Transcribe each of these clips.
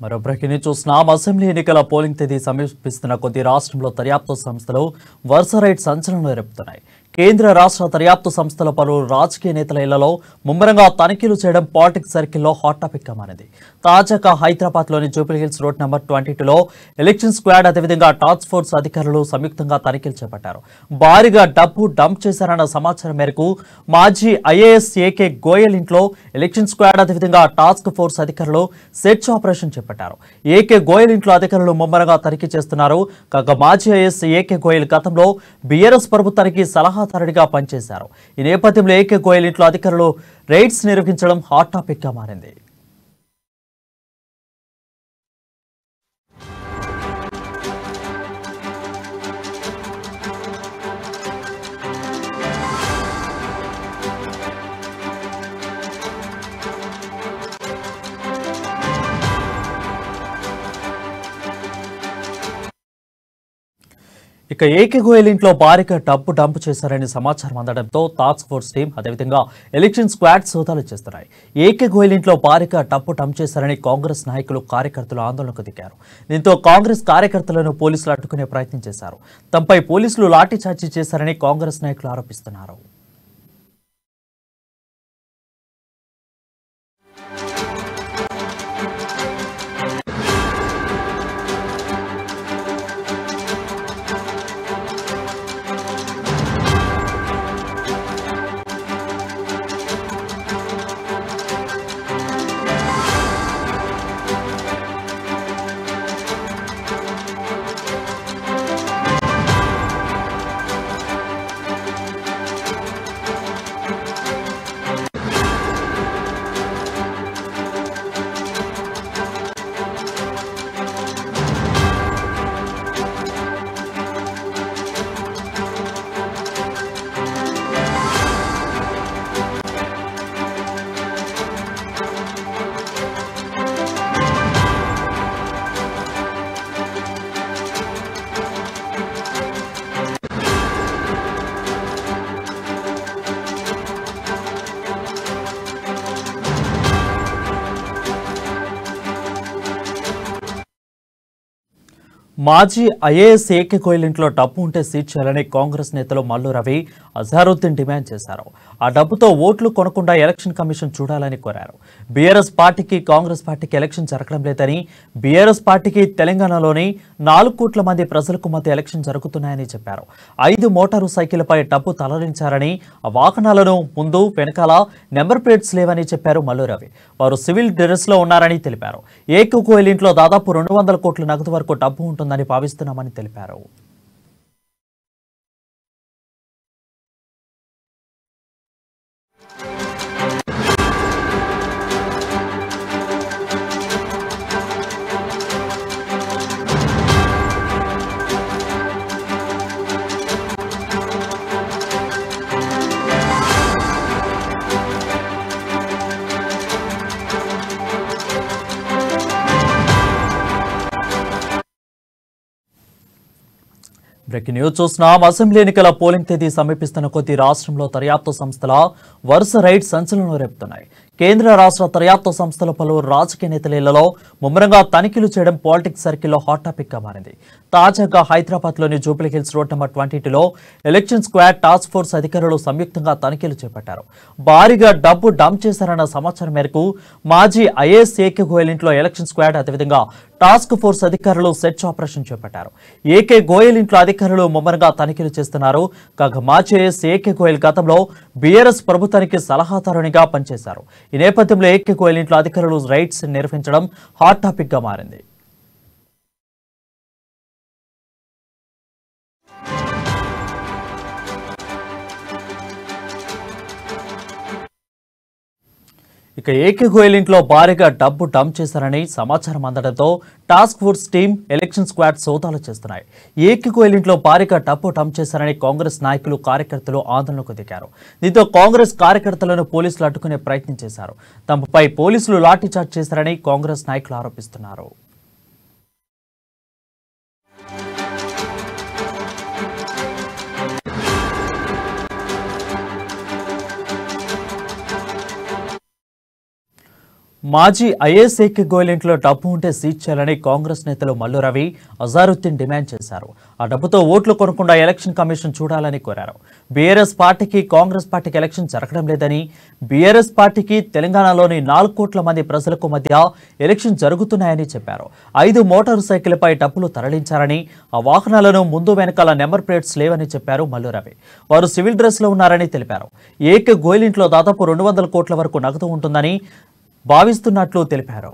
మరో breaking news చూస్తున్నాం. Assembly ఎన్నికల పోలింగ్ తేదీ సమీపిస్తున్న కొద్ది రాష్ట్రంలో దర్యాప్తు సంస్థలు వరుస రైడ్ సంచలనం రేపుతున్నాయి. కేంద్ర రాష్ట్ర దర్యాప్తు సంస్థల పలువురు రాజకీయ నేతల ఇళ్లలో ముమ్మరంగా తనిఖీలు చేయడం పాలిటిక్స్ సర్కిల్లో హాట్ టాపిక్ గా మారింది. తాజాగా హైదరాబాద్లోని జూబ్లీహిల్స్ రోడ్ నెంబర్ 22లో ఎలక్షన్ స్క్వాడ్ అదేవిధంగా టాస్క్ ఫోర్స్ అధికారులు సంయుక్తంగా తనిఖీలు చేపట్టారు. భారీగా డబ్బు డంప్ చేశారన్న సమాచారం మేరకు మాజీ ఐఏఎస్ ఏకే గోయల్ ఇంట్లో ఎలక్షన్ స్క్వాడ్ అదేవిధంగా టాస్క్ ఫోర్స్ అధికారులు సెర్చ్ ఆపరేషన్ చేపట్టారు. ఏకే గోయల్ ఇంట్లో అధికారులు ముమ్మరంగా తనిఖీ చేస్తున్నారు. కాగా మాజీ ఐఏఎస్ ఏకే గోయల్ గతంలో బీఆర్ఎస్ ప్రభుత్వానికి సలహాదారుడిగా పనిచేశారు. ఈ నేపథ్యంలో ఏకే గోయల్ ఇంట్లో అధికారులు రైడ్స్ నిర్వహించడం హాట్ టాపిక్ గా మారింది. ఇక ఏకే గోయల్ ఇంట్లో భారీగా డబ్బు డంప్ చేశారని సమాచారం అందడంతో టాస్క్ ఫోర్స్ టీం అదేవిధంగా ఎలక్షన్ స్క్వాడ్ సోదాలు చేస్తున్నాయి. ఏకే గోయల్ ఇంట్లో భారీగా డబ్బు డంప్ చేశారని కాంగ్రెస్ నాయకులు కార్యకర్తలు ఆందోళనకు దిగారు. దీంతో కాంగ్రెస్ కార్యకర్తలను పోలీసులు అడ్డుకునే ప్రయత్నం చేశారు. తమపై పోలీసులు లాఠీచార్జీ చేశారని కాంగ్రెస్ నాయకులు ఆరోపిస్తున్నారు. మాజీ ఐఏఎస్ ఏకే గోయల్ ఇంట్లో డబ్బు ఉంటే సీజ్ చేయాలని కాంగ్రెస్ నేతలు మల్లు రవి, అజారుద్దీన్ డిమాండ్ చేశారు. ఆ డబ్బుతో ఓట్లు కొనకుండా ఎలక్షన్ కమిషన్ చూడాలని కోరారు. బీఆర్ఎస్ పార్టీకి కాంగ్రెస్ పార్టీకి ఎలక్షన్ జరగడం లేదని, బీఆర్ఎస్ పార్టీకి తెలంగాణలోని 4 కోట్ల మంది ప్రజలకు మధ్య ఎలక్షన్ జరుగుతున్నాయని చెప్పారు. 5 మోటారు సైకిళ్లపై డబ్బు తరలించారని, ఆ వాహనాలను ముందు వెనకాల నెంబర్ ప్లేట్స్ లేవని చెప్పారు మల్లు రవి. వారు సివిల్ డ్రెస్ లో ఉన్నారని తెలిపారు. ఏకే గోయల్ ఇంట్లో దాదాపు 200 కోట్ల నగదు వరకు డబ్బు ఉంటుందని భావిస్తున్నామని తెలిపారు. బ్రేకింగ్ న్యూస్ చూస్తున్నాం. అసెంబ్లీ ఎన్నికల పోలింగ్ తేదీ సమీపిస్తున్న కొద్ది రాష్ట్రంలో దర్యాప్తు సంస్థల వరుస రైడ్ సంచలనం రేపుతున్నాయి. కేంద్ర రాష్ట్ర దర్యాప్తు సంస్థల పలువురు రాజకీయ నేతల ఇళ్లలో ముమ్మరంగా తనిఖీలు చేయడం పాలిటిక్స్ సర్కిల్లో హాట్ టాపిక్ గా మారింది. తాజాగా హైదరాబాద్లోని జూబ్లీహిల్స్ రోడ్ నెంబర్ 22లో ఎలక్షన్ స్క్వాడ్ టాస్క్ ఫోర్స్ అధికారులు సంయుక్తంగా తనిఖీలు చేపట్టారు. భారీగా డబ్బు డంప్ చేశారన్న సమాచారం మేరకు మాజీ ఐఏఎస్ ఏకే గోయల్ ఇంట్లో ఎలక్షన్ స్క్వాడ్ అదేవిధంగా టాస్క్ ఫోర్స్ అధికారులు సెర్చ్ ఆపరేషన్ చేపట్టారు. ఏకే గోయల్ ఇంట్లో అధికారులు ముమ్మరంగా తనిఖీలు చేస్తున్నారు. కాగా మాజీ ఐఏఎస్ ఏకే గోయల్ గతంలో బీఆర్ఎస్ ప్రభుత్వానికి సలహాదారునిగా పనిచేశారు. ఈ నేపథ్యంలో ఏకే గోయల్ ఇంట్లో అధికారులు రైడ్స్ నిర్వహించడం హాట్ టాపిక్ గా మారింది. ఇక ఏకే గోయల్ ఇంట్లో భారీగా డబ్బు డంప్ చేశారని సమాచారం అందడంతో task force team election squad సోదాలు చేస్తున్నాయి. ఏకే గోయల్ ఇంట్లో భారీగా డబ్బు డంప్ చేశారని కాంగ్రెస్ నాయకులు కార్యకర్తలు ఆందోళనకు దిగారు. దీంతో కాంగ్రెస్ కార్యకర్తలను పోలీసులు అడ్డుకునే ప్రయత్నం చేశారు. తమపై పోలీసులు లాఠీచార్జ్ చేశారని కాంగ్రెస్ నాయకులు ఆరోపిస్తున్నారు. మాజీ ఐఏఎస్ ఏకే గోయల్ ఇంట్లో డబ్బు ఉంటే సీజ్ చేయాలని కాంగ్రెస్ నేతలు మల్లు రవి, అజారుద్దీన్ డిమాండ్ చేశారు. ఆ డబ్బుతో ఓట్లు కొనకుండా ఎలక్షన్ కమిషన్ చూడాలని కోరారు. బీఆర్ఎస్ పార్టీకి కాంగ్రెస్ పార్టీకి ఎలక్షన్ జరగడం లేదని, బీఆర్ఎస్ పార్టీకి తెలంగాణలోని 4 కోట్ల మంది ప్రజలకు మధ్య ఎలక్షన్ జరుగుతున్నాయని చెప్పారు. 5 మోటారు సైకిళ్లపై డబ్బులు తరలించారని, ఆ వాహనాలను ముందు వెనకాల నెంబర్ ప్లేట్స్ లేవని చెప్పారు మల్లు రవి. వారు సివిల్ డ్రెస్ లో ఉన్నారని తెలిపారు. ఏకే గోయల్ ఇంట్లో దాదాపు 200 కోట్ల వరకు నగదు ఉంటుందని భావిస్తున్నట్లు తెలిపారు.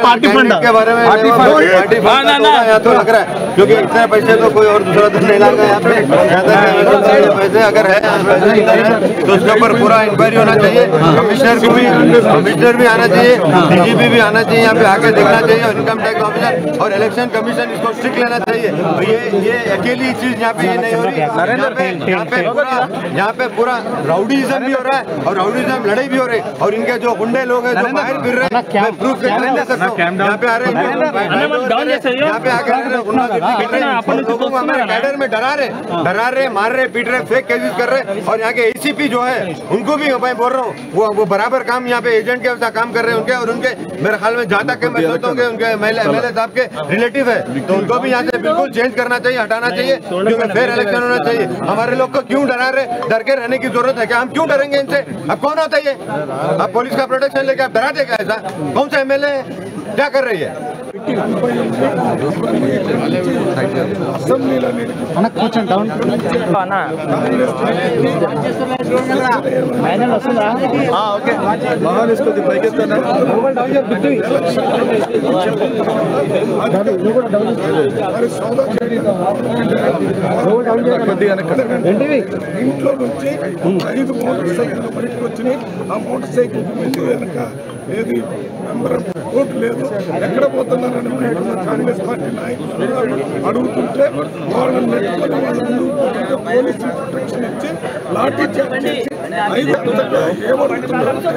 पार्टी फंड के बारे में तो लग रहा है क्योंकि इतने पैसे तो कोई और दूसरा तो नहीं लाएगा यहाँ पे पैसे अगर है तो उसके ऊपर पूरा इंक्वायरी होना चाहिए। कमिश्नर भी आना चाहिए, डीजीपी भी आना चाहिए, यहाँ पे आके देखना चाहिए और इनकम टैक्स ऑफिसर और इलेक्शन कमीशन इसको स्ट्रिक्ट लेना चाहिए। ये अकेली चीज यहाँ पे ये नहीं हो रही। यहाँ पे पूरा राउडीज़म भी हो रहा है और राउडीज़म लड़ाई भी हो रही है और इनके जो गुंडे लोग हैं जो बाहर फिर रहे हैं यहाँ पे आ रहे हैं, यहाँ पे आके लोगों को हमारे कैडर में डरा रहे, मार रहे, पीट रहे, फेक केसेस कर रहे और यहाँ के एसीपी जो है उनको भी मैं बोल रहा हूँ वो बराबर काम यहाँ पे एजेंट के काम कर रहे हैं उनके और उनके मेरे ख्याल में जहाँ तक मैं सोचता हूँ उनके एमएलए साहब के रिलेटिव है तो उनको भी यहाँ से बिल्कुल चेंज करना चाहिए, हटाना चाहिए क्योंकि फेयर इलेक्शन होना चाहिए। हमारे लोग को क्यों डरा रहे, डर के रहने की जरूरत है क्या? हम क्यों डरेंगे इनसे? अब कौन होता है ये? अब पुलिस का प्रोटेक्शन लेके आप डरा देगा ऐसा? कौन सा एमएलए क्या कर रही है? ఇంట్లో నుంచి 5 మోటార్ సైకిల్ బయటకు వచ్చినాయి. ఆ మోటార్ సైకిల్ ఏది మెంబర్ ఓటు లేదు, ఎక్కడ పోతున్నారని కాంగ్రెస్ పార్టీ నాయకులు అడుగుతుంటే వాళ్ళని నెట్టుకొని వాళ్ళ ముందు పోలీసు ప్రొటెక్షన్ ఇచ్చి లాఠీ చార్జ్ చేసి 5 ఏమడుగుతున్నారంటే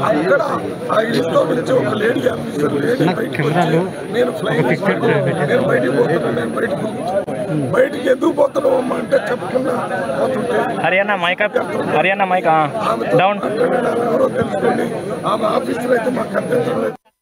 అక్కడ ఆ ఇంట్లో నుంచి ఒక లేడీ ఆఫీసర్ నేను ఫ్లైట్ నేను బయటికి పోతున్నాను, నేను బయటికి ఎందుకు పోతున్నావు అమ్మా అంటే చెప్పకుండా పోతుంటే హర్యానా మైక్ డౌన్ ఎవరో తెలుసుకోండి. ఆమె ఆఫీసర్ అయితే మాకు అర్థం